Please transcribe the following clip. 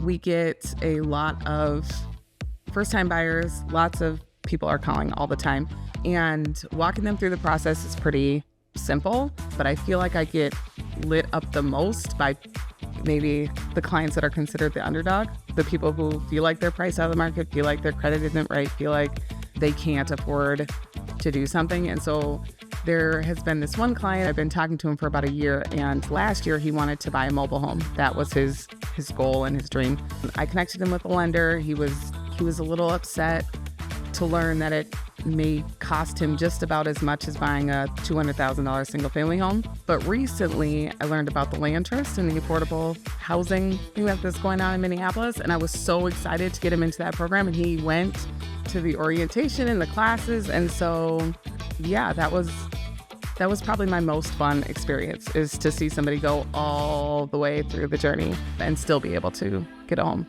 We get a lot of first-time buyers. Lots of people are calling all the time. And walking them through the process is pretty simple, but I feel like I get lit up the most by maybe the clients that are considered the underdog, the people who feel like they're priced out of the market, feel like their credit isn't right, feel like they can't afford to do something. And so there has been this one client, I've been talking to him for about a year, and last year he wanted to buy a mobile home. That was his goal and his dream. I connected him with a lender. He was a little upset to learn that it may cost him just about as much as buying a $200,000 single family home. But recently I learned about the land trust and the affordable housing thing that's going on in Minneapolis. And I was so excited to get him into that program. And he went to the orientation and the classes. And so, yeah, that was probably my most fun experience, is to see somebody go all the way through the journey and still be able to get a home.